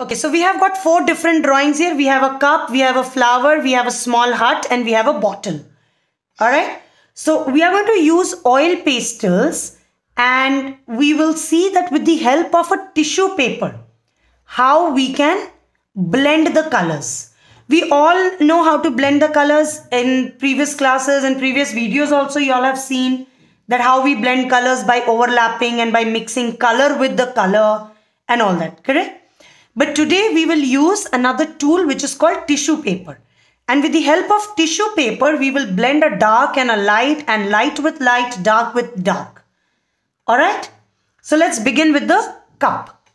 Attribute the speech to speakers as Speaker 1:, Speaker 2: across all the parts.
Speaker 1: Okay, so we have got 4 different drawings here. We have a cup, we have a flower, we have a small hut, and we have a bottle. Alright, so we are going to use oil pastels, and we will see that with the help of a tissue paper, how we can blend the colors. We all know how to blend the colors. In previous classes and previous videos also, you all have seen that how we blend colors by overlapping and by mixing color with the color and all that, correct? But today we will use another tool which is called tissue paper. And with the help of tissue paper, we will blend a dark and a light, and light with light, dark with dark. Alright? So let's begin with the cup.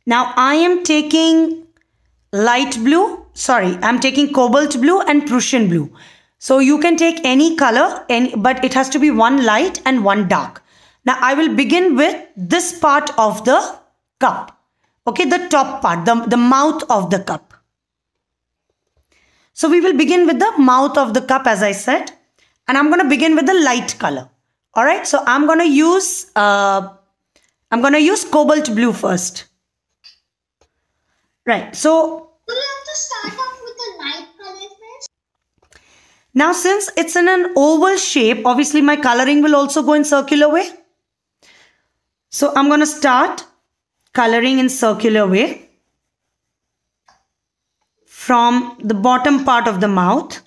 Speaker 1: Now I am taking I'm taking cobalt blue and Prussian blue. So you can take any color, but it has to be one light and one dark. Now I will begin with this part of the cup. Okay, the top part, the mouth of the cup. So we will begin with the mouth of the cup, as I said, and I'm going to begin with the light color. All right, so I'm going to use cobalt blue first. Right, so
Speaker 2: do you have to start off with the light color first?
Speaker 1: Now since it's in an oval shape, obviously my coloring will also go in circular way. So I'm going to start coloring in circular way from the bottom part of the mouth.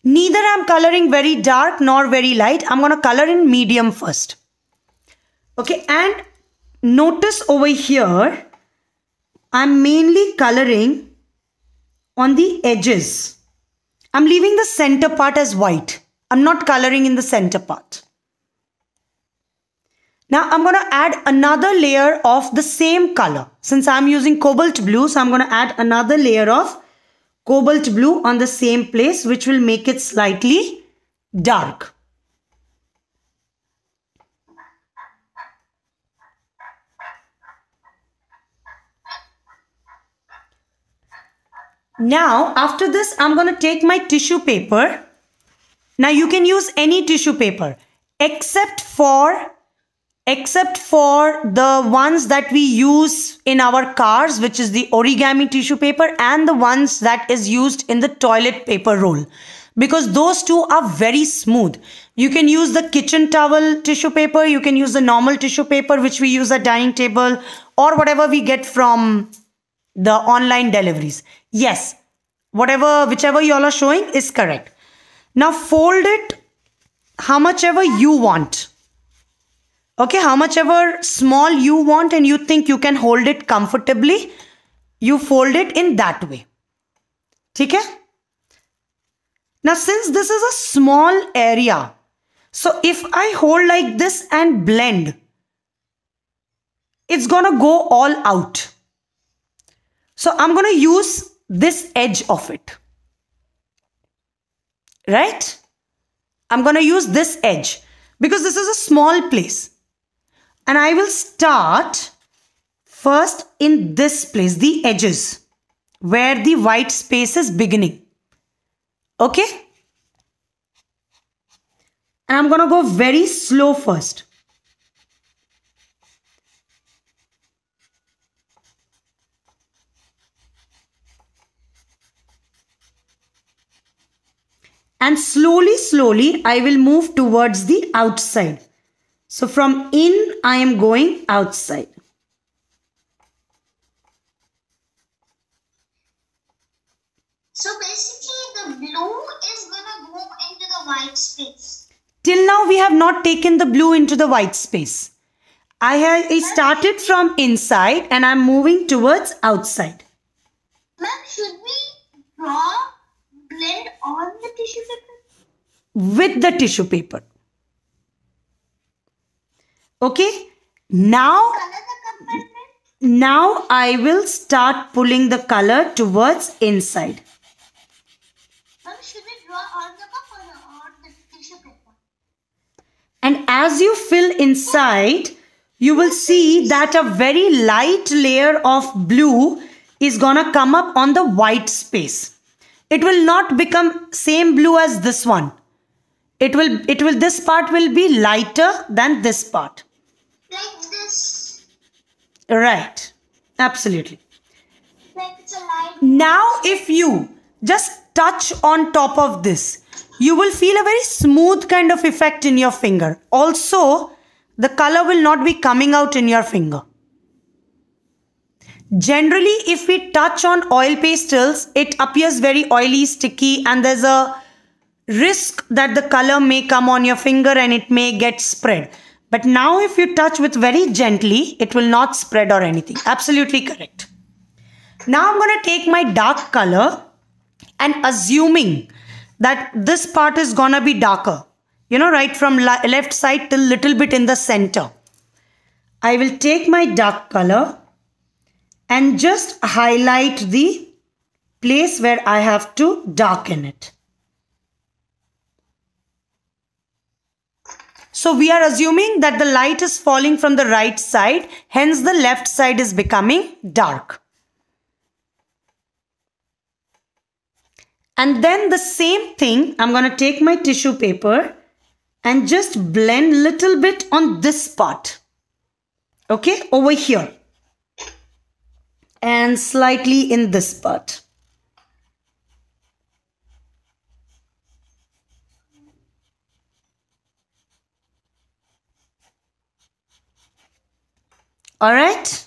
Speaker 1: Neither I'm coloring very dark nor very light. I'm going to color in medium first. Okay, and notice over here, I'm mainly coloring on the edges. I'm leaving the center part as white. I'm not coloring in the center part. Now I'm going to add another layer of the same color. Since I'm using cobalt blue, so I'm going to add another layer of cobalt blue on the same place, which will make it slightly dark. Now after this, I'm going to take my tissue paper. Now you can use any tissue paper except for the ones that we use in our cars, which is the origami tissue paper, and the ones that is used in the toilet paper roll, because those two are very smooth. You can use the kitchen towel tissue paper, you can use the normal tissue paper which we use at dining table, or whatever we get from the online deliveries. Yes, whichever you all are showing is correct. Now fold it how much ever you want. Okay, how much ever small you want and you think you can hold it comfortably, you fold it in that way. Okay? Now since this is a small area, so if I hold like this and blend, it's gonna go all out. So I'm gonna use this edge of it. Right? I'm gonna use this edge because this is a small place. And I will start first in this place, the edges, where the white space is beginning. Okay? And I'm going to go very slow first. And slowly, I will move towards the outside. So from in, I am going outside.
Speaker 2: So basically the blue is gonna go into the white space.
Speaker 1: Till now we have not taken the blue into the white space. I started from inside and I'm moving towards outside.
Speaker 2: Ma'am, should we blend on the tissue paper?
Speaker 1: With the tissue paper. Okay, now I will start pulling the color towards inside.
Speaker 2: Ma'am, should we draw on the cup or on the tissue paper?
Speaker 1: And as you fill inside, you will see that a very light layer of blue is gonna come up on the white space. It will not become same blue as this one. This part will be lighter than this part.
Speaker 2: Like this.
Speaker 1: Right. Absolutely.
Speaker 2: Like it's a light.
Speaker 1: Now, if you just touch on top of this, you will feel a very smooth kind of effect in your finger. Also, the color will not be coming out in your finger. Generally, if we touch on oil pastels, it appears very oily, sticky, and there's a risk that the color may come on your finger and it may get spread. But now if you touch with very gently, it will not spread or anything. Absolutely correct. Now I'm going to take my dark color and assuming that this part is going to be darker, right from left side till little bit in the center. I will take my dark color and just highlight the place where I have to darken it. So we are assuming that the light is falling from the right side, hence the left side is becoming dark. And then the same thing, I'm going to take my tissue paper and just blend little bit on this part. Okay, over here. And slightly in this part. All right.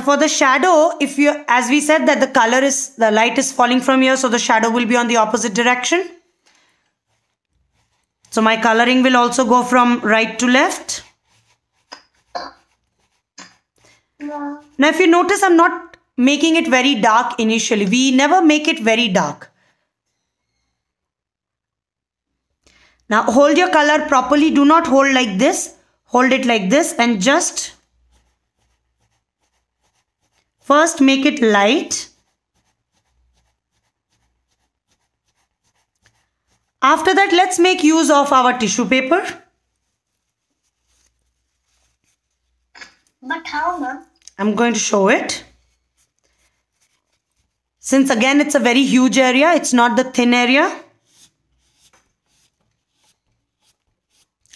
Speaker 1: For the shadow, as we said that the light is falling from here, so the shadow will be on the opposite direction. So my coloring will also go from right to left.
Speaker 2: Yeah.
Speaker 1: Now if you notice, I'm not making it very dark initially. We never make it very dark. Now hold your color properly. Do not hold like this. Hold it like this and just first make it light. After that, let's make use of our tissue paper.
Speaker 2: But how, ma'am?
Speaker 1: I'm going to show it. Since again it's a very huge area, it's not the thin area.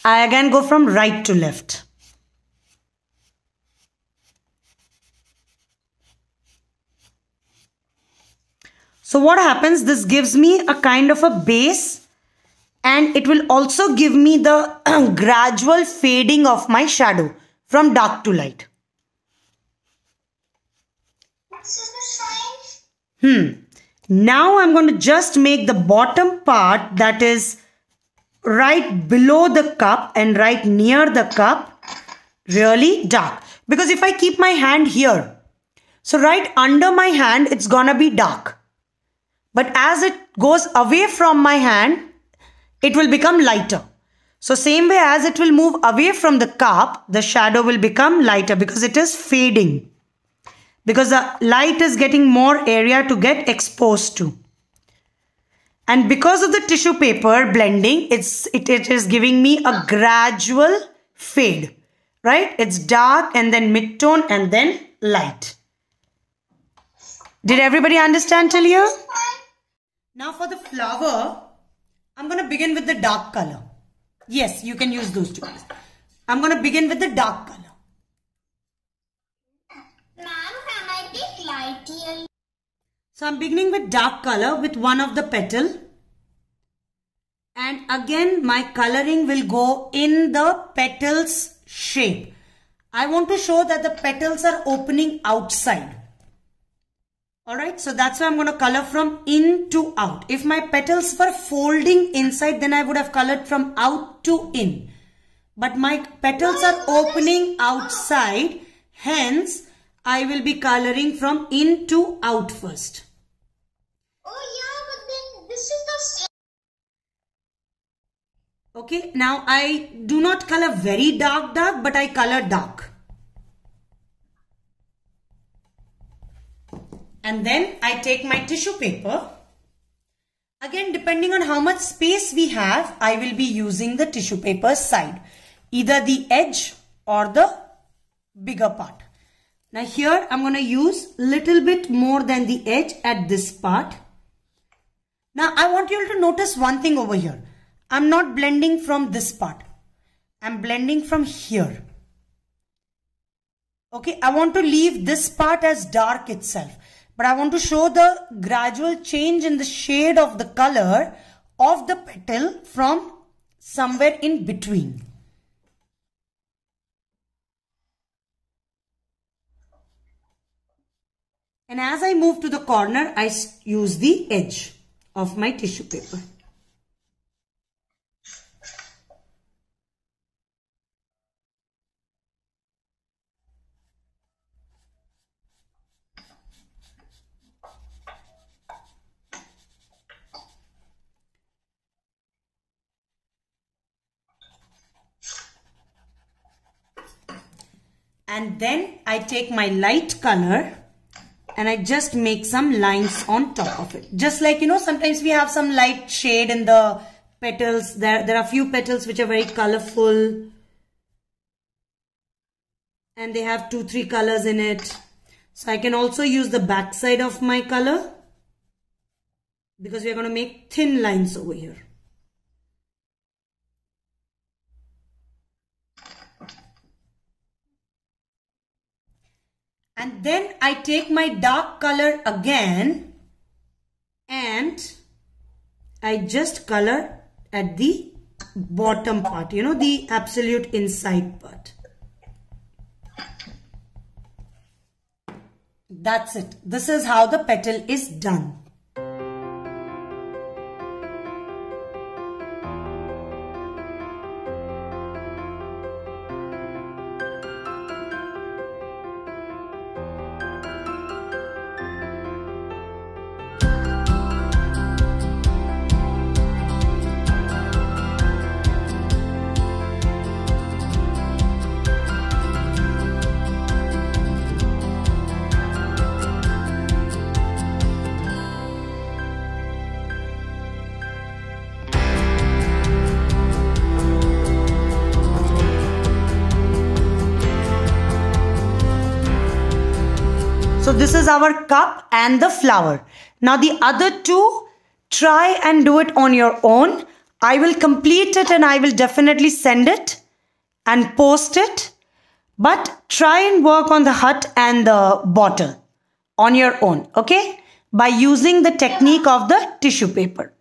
Speaker 1: I again go from right to left. So what happens, this gives me a kind of a base and it will also give me the gradual fading of my shadow from dark to light.
Speaker 2: This is fine.
Speaker 1: Now I'm going to just make the bottom part, that is right below the cup and right near the cup, really dark. Because if I keep my hand here, so right under my hand, it's gonna be dark. But as it goes away from my hand, it will become lighter. So same way as it will move away from the cup, the shadow will become lighter because it is fading. Because the light is getting more area to get exposed to. And because of the tissue paper blending, it is giving me a gradual fade. Right? It's dark and then mid-tone and then light. Did everybody understand till here? Now for the flower, I'm going to begin with the dark color. Yes, you can use those two. I'm going to begin with the dark color.
Speaker 2: Ma'am, can I take light yellow?
Speaker 1: So I'm beginning with dark color with one of the petal. And again, my coloring will go in the petals shape. I want to show that the petals are opening outside. Alright, so that's why I'm going to color from in to out. If my petals were folding inside, then I would have colored from out to in. But my petals are opening outside, hence I will be coloring from in to out first.
Speaker 2: Oh yeah, but then this is the same.
Speaker 1: Okay, now I do not color very dark, but I color dark. And then I take my tissue paper. Again, depending on how much space we have, I will be using the tissue paper side. Either the edge or the bigger part. Now here I'm going to use little bit more than the edge at this part. Now I want you all to notice one thing over here. I'm not blending from this part. I'm blending from here. Okay, I want to leave this part as dark itself. But I want to show the gradual change in the shade of the color of the petal from somewhere in between. And as I move to the corner, I use the edge of my tissue paper. And then I take my light color and I just make some lines on top of it. Just like, you know, sometimes we have some light shade in the petals. There are few petals which are very colorful. And they have 2-3 colors in it. So I can also use the back side of my color. Because we are going to make thin lines over here. And then I take my dark color again and I just color at the bottom part, you know, the absolute inside part. That's it. This is how the petal is done. So this is our cup and the flower. Now the other two, try and do it on your own. I will complete it and I will definitely send it and post it. But try and work on the hut and the bottle on your own, okay? By using the technique of the tissue paper.